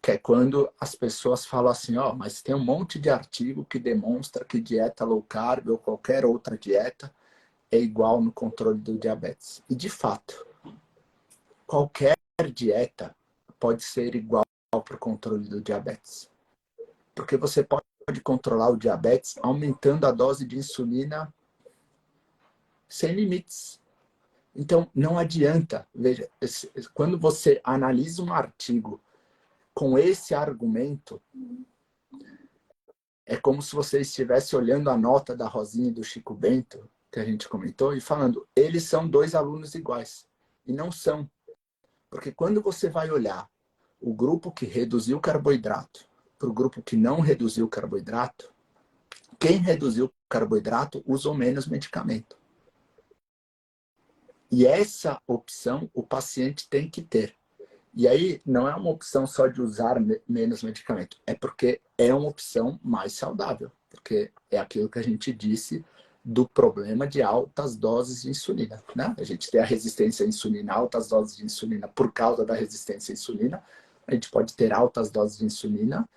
que é quando as pessoas falam assim, ó, mas tem um monte de artigo que demonstra que dieta low carb ou qualquer outra dieta é igual no controle do diabetes. E de fato, qualquer dieta pode ser igual para o controle do diabetes. Porque você pode controlar o diabetes aumentando a dose de insulina sem limites. Então, não adianta. Veja, quando você analisa um artigo com esse argumento, é como se você estivesse olhando a nota da Rosinha e do Chico Bento, que a gente comentou, e falando, eles são 2 alunos iguais. E não são. Porque quando você vai olhar o grupo que reduziu o carboidrato para o grupo que não reduziu o carboidrato, quem reduziu o carboidrato usou menos medicamento. E essa opção o paciente tem que ter. E aí não é uma opção só de usar menos medicamento, é porque é uma opção mais saudável, porque é aquilo que a gente disse do problema de altas doses de insulina, né? A gente tem a resistência à insulina, altas doses de insulina por causa da resistência à insulina, a gente pode ter altas doses de insulina,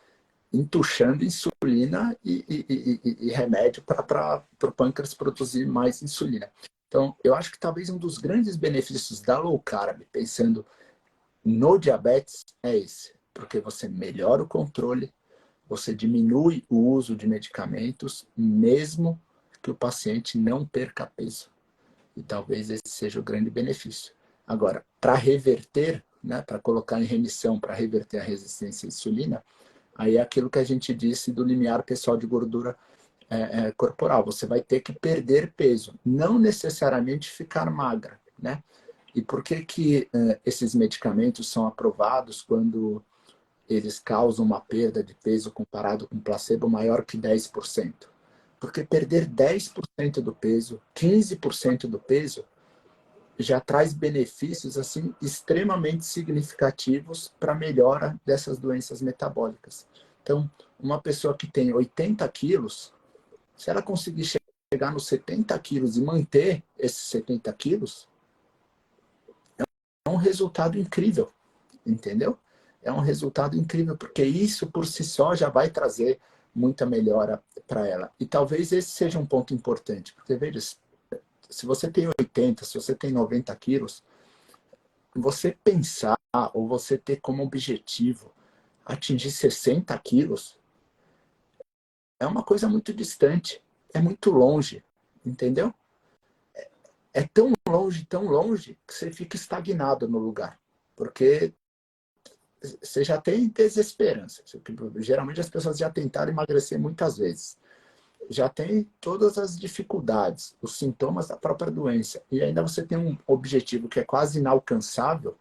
entuchando insulina e remédio para o pâncreas produzir mais insulina. Então, eu acho que talvez um dos grandes benefícios da low carb, pensando no diabetes, é esse. Porque você melhora o controle, você diminui o uso de medicamentos, mesmo que o paciente não perca peso. E talvez esse seja o grande benefício. Agora, para reverter, né, para colocar em remissão, para reverter a resistência à insulina, aí é aquilo que a gente disse do limiar pessoal de gordura corporal. Você vai ter que perder peso, não necessariamente ficar magra, né? E por que esses medicamentos são aprovados quando eles causam uma perda de peso comparado com placebo maior que 10%? Porque perder 10% do peso, 15% do peso, já traz benefícios assim extremamente significativos para a melhora dessas doenças metabólicas. Então, uma pessoa que tem 80 quilos, se ela conseguir chegar nos 70 quilos e manter esses 70 quilos, é um resultado incrível, entendeu? É um resultado incrível, porque isso por si só já vai trazer muita melhora para ela. E talvez esse seja um ponto importante, porque veja, se você tem 80, se você tem 90 quilos, você pensar ou você ter como objetivo atingir 60 quilos é uma coisa muito distante, é muito longe, entendeu? É tão longe, que você fica estagnado no lugar, porque você já tem desesperança. Geralmente as pessoas já tentaram emagrecer muitas vezes. Já tem todas as dificuldades, os sintomas da própria doença. E ainda você tem um objetivo que é quase inalcançável,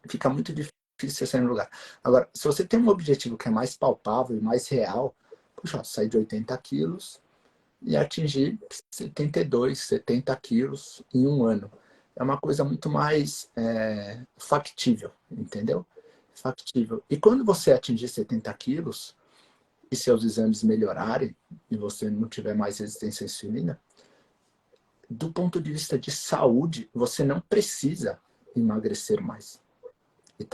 fica muito difícil você sair no lugar. Agora, se você tem um objetivo que é mais palpável e mais real, puxa, sair de 80 quilos e atingir 72, 70 quilos em um ano. é uma coisa muito mais factível, entendeu? Factível. E quando você atingir 70 quilos e seus exames melhorarem e você não tiver mais resistência à insulina, do ponto de vista de saúde, você não precisa emagrecer mais. E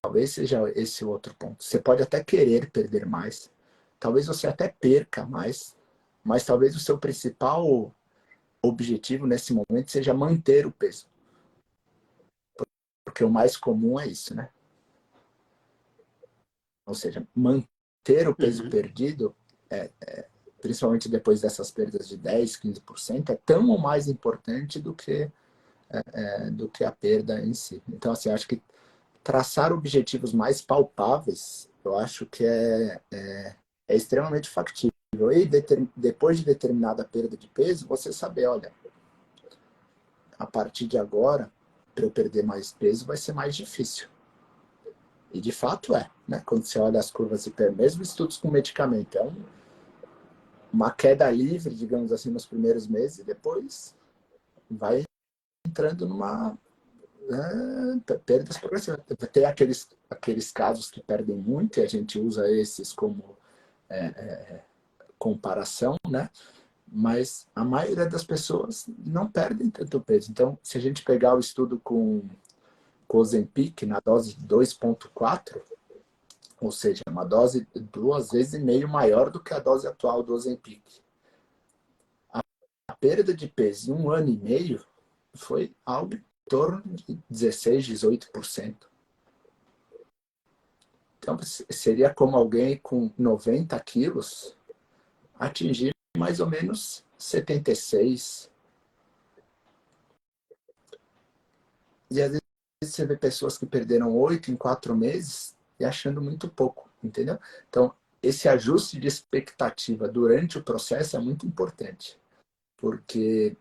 talvez seja esse o outro ponto. Você pode até querer perder mais, talvez você até perca mais, mas talvez o seu principal objetivo nesse momento seja manter o peso. Porque o mais comum é isso, né? Ou seja, manter o peso perdido, principalmente depois dessas perdas de 10, 15%, é tão ou mais importante do que a perda em si. Então, assim, acho que traçar objetivos mais palpáveis, eu acho que é extremamente factível. E depois de determinada perda de peso, você saber, olha, a partir de agora, para eu perder mais peso, vai ser mais difícil. E de fato né? Quando você olha as curvas mesmo estudos com medicamento, uma queda livre, digamos assim, nos primeiros meses e depois vai entrando numa perdas progressivas. Tem aqueles casos que perdem muito e a gente usa esses como comparação, né? Mas a maioria das pessoas não perdem tanto peso. Então, se a gente pegar o estudo com Ozempic na dose 2,4, ou seja, uma dose 2,5 vezes maior do que a dose atual do Ozempic. A perda de peso em 1 ano e meio foi algo em torno de 16, 18%. Então, seria como alguém com 90 quilos atingir mais ou menos 76. E às vezes você vê pessoas que perderam 8 em 4 meses e achando muito pouco, entendeu? Então, esse ajuste de expectativa durante o processo é muito importante, porque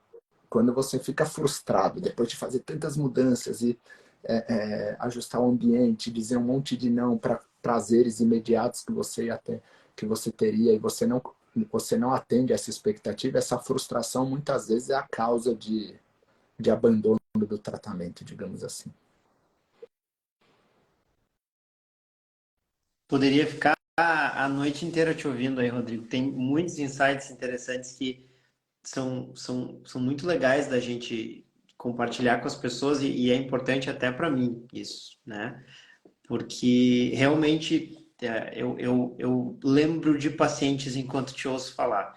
quando você fica frustrado depois de fazer tantas mudanças e ajustar o ambiente, dizer um monte de não para prazeres imediatos que você teria e você não atende essa expectativa, essa frustração muitas vezes é a causa de abandono do tratamento, digamos assim. Poderia ficar a noite inteira te ouvindo aí, Rodrigo. Tem muitos insights interessantes que são muito legais da gente compartilhar com as pessoas e é importante até para mim isso, né? Porque realmente eu lembro de pacientes enquanto te ouço falar.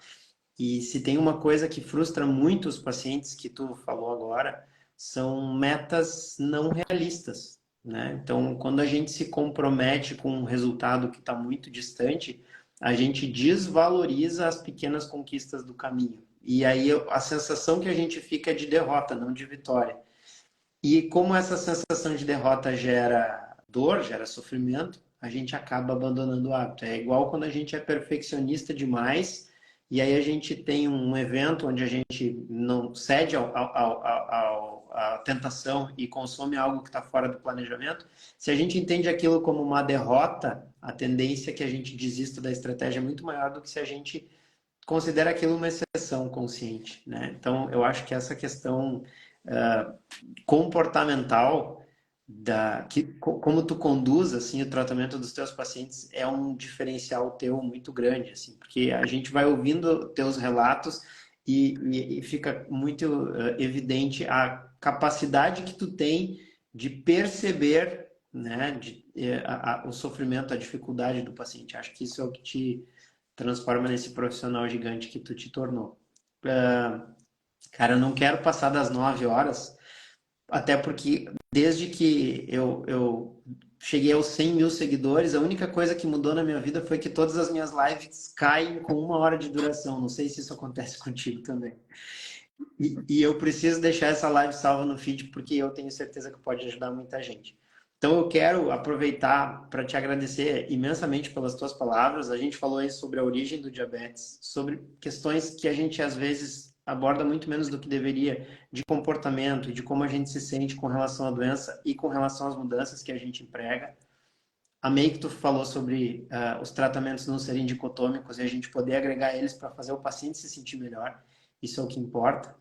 E se tem uma coisa que frustra muito os pacientes que tu falou agora, são metas não realistas, né? Então, quando a gente se compromete com um resultado que está muito distante, a gente desvaloriza as pequenas conquistas do caminho. E aí a sensação que a gente fica é de derrota, não de vitória. E como essa sensação de derrota gera dor, gera sofrimento, a gente acaba abandonando o hábito. É igual quando a gente é perfeccionista demais e aí a gente tem um evento onde a gente não cede à tentação e consome algo que está fora do planejamento. Se a gente entende aquilo como uma derrota, a tendência é que a gente desista da estratégia é muito maior do que se a gente considera aquilo uma exceção consciente, né? Então, eu acho que essa questão comportamental como tu conduz assim o tratamento dos teus pacientes é um diferencial teu muito grande, assim, porque a gente vai ouvindo teus relatos e fica muito evidente a capacidade que tu tem de perceber, né, o sofrimento, a dificuldade do paciente. Acho que isso é o que te transforma nesse profissional gigante que tu te tornou. Cara, eu não quero passar das 9 horas, até porque desde que eu cheguei aos 100 mil seguidores, a única coisa que mudou na minha vida foi que todas as minhas lives caem com 1 hora de duração. Não sei se isso acontece contigo também. E eu preciso deixar essa live salva no feed porque eu tenho certeza que pode ajudar muita gente. Então eu quero aproveitar para te agradecer imensamente pelas tuas palavras. A gente falou aí sobre a origem do diabetes, sobre questões que a gente às vezes aborda muito menos do que deveria, de comportamento e de como a gente se sente com relação à doença e com relação às mudanças que a gente emprega. Amei que tu falou sobre os tratamentos não serem dicotômicos e a gente poder agregar eles para fazer o paciente se sentir melhor. Isso é o que importa.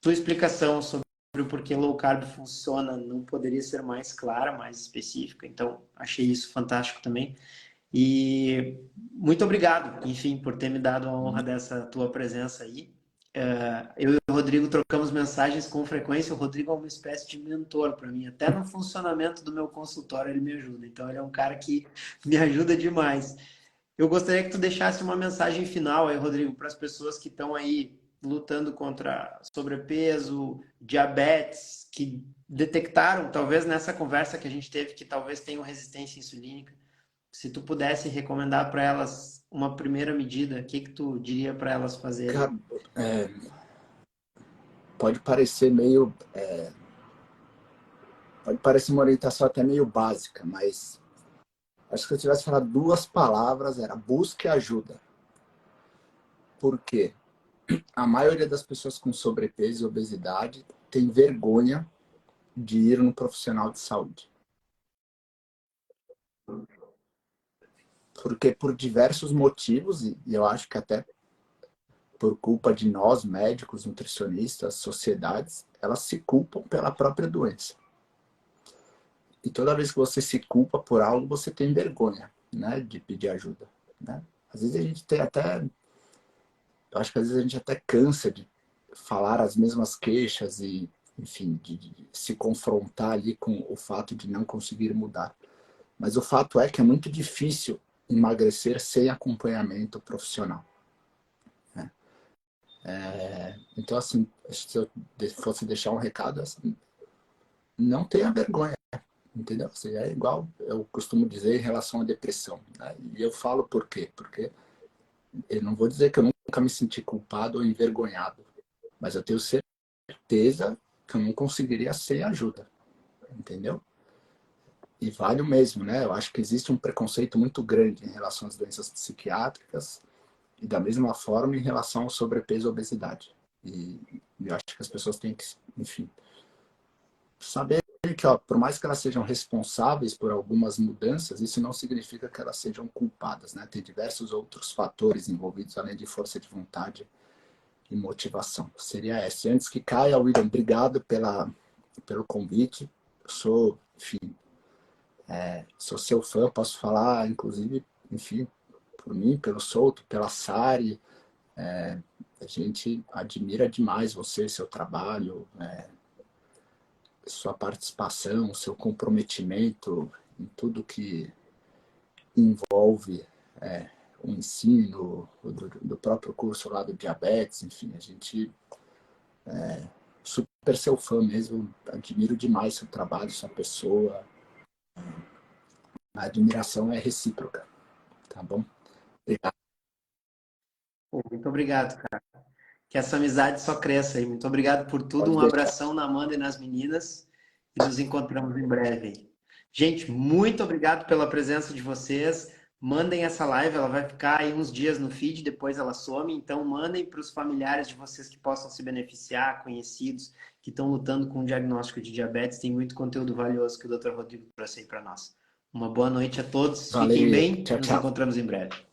Tua explicação sobre o porquê low carb funciona não poderia ser mais clara, mais específica. Então, achei isso fantástico também. E muito obrigado, enfim, por ter me dado a honra dessa tua presença aí. Eu e o Rodrigo trocamos mensagens com frequência. O Rodrigo é uma espécie de mentor para mim. Até no funcionamento do meu consultório ele me ajuda. Então, ele é um cara que me ajuda demais. Eu gostaria que tu deixasse uma mensagem final aí, Rodrigo, para as pessoas que estão aí lutando contra sobrepeso, diabetes, que detectaram, talvez nessa conversa que a gente teve, que talvez tenham resistência insulínica. Se tu pudesse recomendar para elas uma primeira medida, o que que tu diria para elas Cara, fazerem? pode parecer meio. Pode parecer uma orientação até meio básica, mas acho que se eu tivesse falado duas palavras, era busque ajuda. Por quê? A maioria das pessoas com sobrepeso e obesidade tem vergonha de ir no profissional de saúde. Porque por diversos motivos, e eu acho que até por culpa de nós, médicos, nutricionistas, sociedades, elas se culpam pela própria doença. E toda vez que você se culpa por algo, você tem vergonha, né, de pedir ajuda, né? Às vezes a gente tem até, eu acho que às vezes a gente até cansa de falar as mesmas queixas e, enfim, de se confrontar ali com o fato de não conseguir mudar. Mas o fato é que é muito difícil emagrecer sem acompanhamento profissional, né? Então, assim, se eu fosse deixar um recado, assim, não tenha vergonha, entendeu? Assim, é igual eu costumo dizer em relação à depressão, né? E eu falo por quê? Porque eu não vou dizer que eu nunca me senti culpado ou envergonhado, mas eu tenho certeza que eu não conseguiria sem ajuda, entendeu? E vale o mesmo, né? Eu acho que existe um preconceito muito grande em relação às doenças psiquiátricas e da mesma forma em relação ao sobrepeso e obesidade. E eu acho que as pessoas têm que, enfim, saber que, ó, por mais que elas sejam responsáveis por algumas mudanças, isso não significa que elas sejam culpadas, né? Tem diversos outros fatores envolvidos, além de força de vontade e motivação. Seria essa. Antes que caia, William, obrigado pelo convite. Eu sou, enfim, sou seu fã, posso falar, inclusive, enfim, por mim, pelo Souto, pela Sari. A gente admira demais você, seu trabalho, sua participação, seu comprometimento em tudo que envolve o ensino do próprio curso lá do diabetes, enfim, a gente super seu fã mesmo, admiro demais seu trabalho, sua pessoa, a admiração é recíproca, tá bom? Obrigado. Pô, muito obrigado, cara. Que essa amizade só cresça aí. Muito obrigado por tudo. Pode Um deixar. abração na Amanda e nas meninas. E nos encontramos em breve aí. Gente, muito obrigado pela presença de vocês. Mandem essa live, ela vai ficar aí uns dias no feed, depois ela some. Então, mandem para os familiares de vocês que possam se beneficiar, conhecidos, que estão lutando com o diagnóstico de diabetes. Tem muito conteúdo valioso que o Dr. Rodrigo trouxe aí para nós. Uma boa noite a todos. Fiquem Valeu, bem e tchau, nos tchau. encontramos em breve.